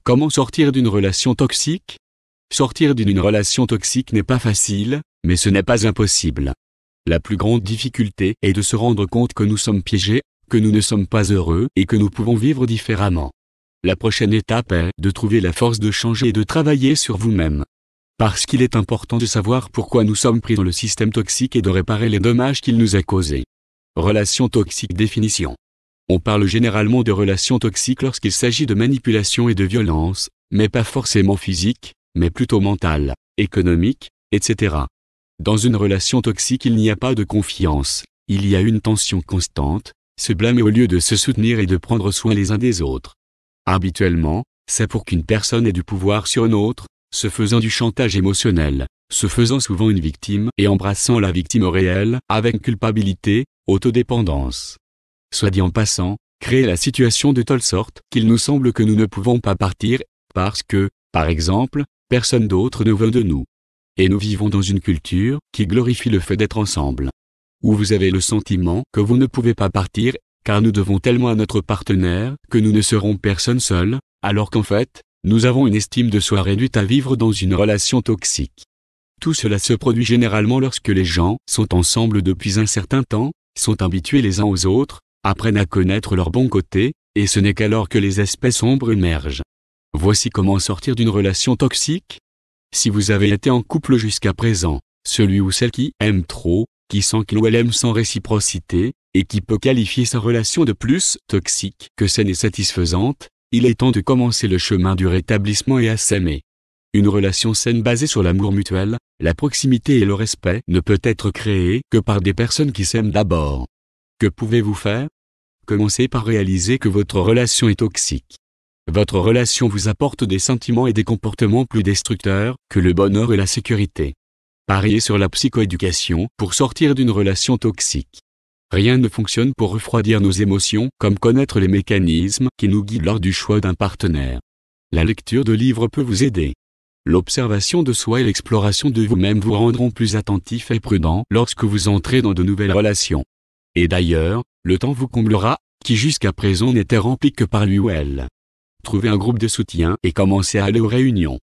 Comment sortir d'une relation toxique? Sortir d'une relation toxique n'est pas facile, mais ce n'est pas impossible. La plus grande difficulté est de se rendre compte que nous sommes piégés, que nous ne sommes pas heureux et que nous pouvons vivre différemment. La prochaine étape est de trouver la force de changer et de travailler sur vous-même. Parce qu'il est important de savoir pourquoi nous sommes pris dans le système toxique et de réparer les dommages qu'il nous a causés. Relation toxique. Définition. On parle généralement de relations toxiques lorsqu'il s'agit de manipulation et de violence, mais pas forcément physique, mais plutôt mentale, économique, etc. Dans une relation toxique, il n'y a pas de confiance, il y a une tension constante, se blâmer au lieu de se soutenir et de prendre soin les uns des autres. Habituellement, c'est pour qu'une personne ait du pouvoir sur une autre, se faisant du chantage émotionnel, se faisant souvent une victime et embrassant la victime réelle avec culpabilité, autodépendance. Soit dit en passant, créer la situation de telle sorte qu'il nous semble que nous ne pouvons pas partir, parce que, par exemple, personne d'autre ne veut de nous. Et nous vivons dans une culture qui glorifie le fait d'être ensemble. Où vous avez le sentiment que vous ne pouvez pas partir, car nous devons tellement à notre partenaire que nous ne serons personne seul, alors qu'en fait, nous avons une estime de soi réduite à vivre dans une relation toxique. Tout cela se produit généralement lorsque les gens sont ensemble depuis un certain temps, sont habitués les uns aux autres, apprennent à connaître leurs bons côtés, et ce n'est qu'alors que les aspects sombres émergent. Voici comment sortir d'une relation toxique. Si vous avez été en couple jusqu'à présent, celui ou celle qui aime trop, qui sent qu'il ou elle aime sans réciprocité, et qui peut qualifier sa relation de plus toxique que saine et satisfaisante, il est temps de commencer le chemin du rétablissement et à s'aimer. Une relation saine basée sur l'amour mutuel, la proximité et le respect ne peut être créée que par des personnes qui s'aiment d'abord. Que pouvez-vous faire? Commencez par réaliser que votre relation est toxique. Votre relation vous apporte des sentiments et des comportements plus destructeurs que le bonheur et la sécurité. Pariez sur la psychoéducation pour sortir d'une relation toxique. Rien ne fonctionne pour refroidir nos émotions comme connaître les mécanismes qui nous guident lors du choix d'un partenaire. La lecture de livres peut vous aider. L'observation de soi et l'exploration de vous-même vous rendront plus attentif et prudent lorsque vous entrez dans de nouvelles relations. Et d'ailleurs, le temps vous comblera, qui jusqu'à présent n'était rempli que par lui ou elle. Trouvez un groupe de soutien et commencez à aller aux réunions.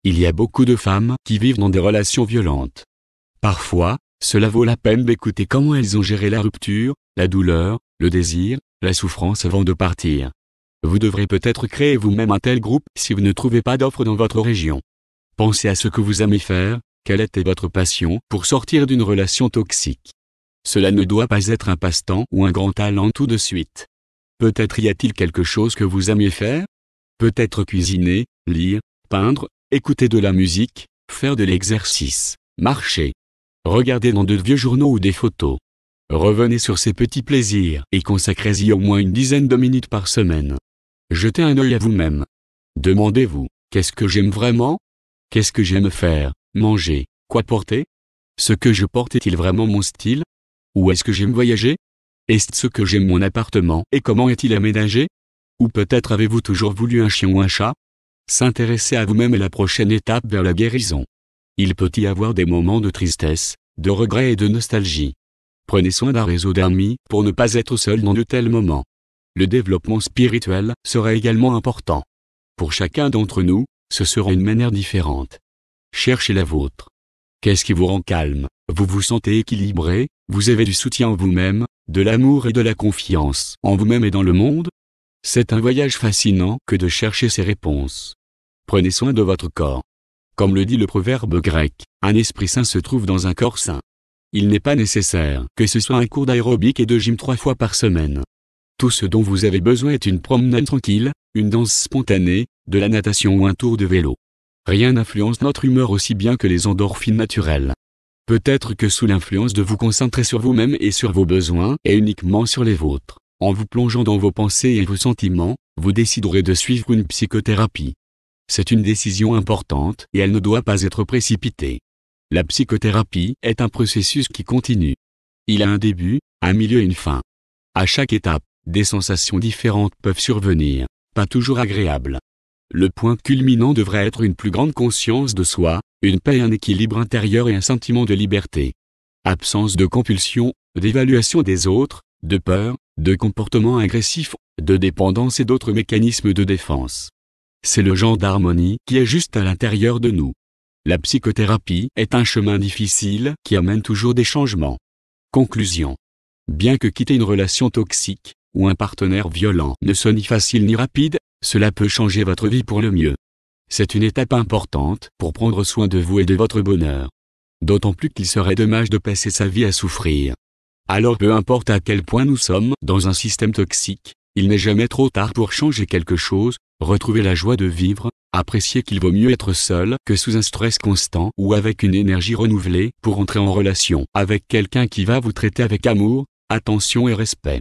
Il y a beaucoup de femmes qui vivent dans des relations violentes. Parfois, cela vaut la peine d'écouter comment elles ont géré la rupture, la douleur, le désir, la souffrance avant de partir. Vous devrez peut-être créer vous-même un tel groupe si vous ne trouvez pas d'offre dans votre région. Pensez à ce que vous aimez faire, quelle était votre passion pour sortir d'une relation toxique. Cela ne doit pas être un passe-temps ou un grand talent tout de suite. Peut-être y a-t-il quelque chose que vous aimiez faire? Peut-être cuisiner, lire, peindre, écouter de la musique, faire de l'exercice, marcher. Regardez dans de vieux journaux ou des photos. Revenez sur ces petits plaisirs et consacrez-y au moins une dizaine de minutes par semaine. Jetez un œil à vous-même. Demandez-vous, qu'est-ce que j'aime vraiment? Qu'est-ce que j'aime faire, manger, quoi porter? Ce que je porte est-il vraiment mon style? Ou est-ce que j'aime voyager? Est-ce que j'aime mon appartement et comment est-il aménagé? Ou peut-être avez-vous toujours voulu un chien ou un chat? S'intéresser à vous-même est la prochaine étape vers la guérison. Il peut y avoir des moments de tristesse, de regret et de nostalgie. Prenez soin d'un réseau d'amis pour ne pas être seul dans de tels moments. Le développement spirituel sera également important. Pour chacun d'entre nous, ce sera une manière différente. Cherchez la vôtre. Qu'est-ce qui vous rend calme? Vous vous sentez équilibré? Vous avez du soutien en vous-même, de l'amour et de la confiance en vous-même et dans le monde? C'est un voyage fascinant que de chercher ces réponses. Prenez soin de votre corps. Comme le dit le proverbe grec, un esprit sain se trouve dans un corps sain. Il n'est pas nécessaire que ce soit un cours d'aérobic et de gym 3 fois par semaine. Tout ce dont vous avez besoin est une promenade tranquille, une danse spontanée, de la natation ou un tour de vélo. Rien n'influence notre humeur aussi bien que les endorphines naturelles. Peut-être que sous l'influence de vous concentrer sur vous-même et sur vos besoins et uniquement sur les vôtres, en vous plongeant dans vos pensées et vos sentiments, vous déciderez de suivre une psychothérapie. C'est une décision importante et elle ne doit pas être précipitée. La psychothérapie est un processus qui continue. Il a un début, un milieu et une fin. À chaque étape, des sensations différentes peuvent survenir, pas toujours agréables. Le point culminant devrait être une plus grande conscience de soi, une paix et un équilibre intérieur et un sentiment de liberté. Absence de compulsion, d'évaluation des autres, de peur, de comportements agressifs, de dépendance et d'autres mécanismes de défense. c'est le genre d'harmonie qui est juste à l'intérieur de nous. La psychothérapie est un chemin difficile qui amène toujours des changements. Conclusion. Bien que quitter une relation toxique, ou un partenaire violent ne soit ni facile ni rapide, cela peut changer votre vie pour le mieux. C'est une étape importante pour prendre soin de vous et de votre bonheur. D'autant plus qu'il serait dommage de passer sa vie à souffrir. Alors peu importe à quel point nous sommes dans un système toxique, il n'est jamais trop tard pour changer quelque chose, retrouver la joie de vivre, apprécier qu'il vaut mieux être seul que sous un stress constant ou avec une énergie renouvelée pour entrer en relation avec quelqu'un qui va vous traiter avec amour, attention et respect.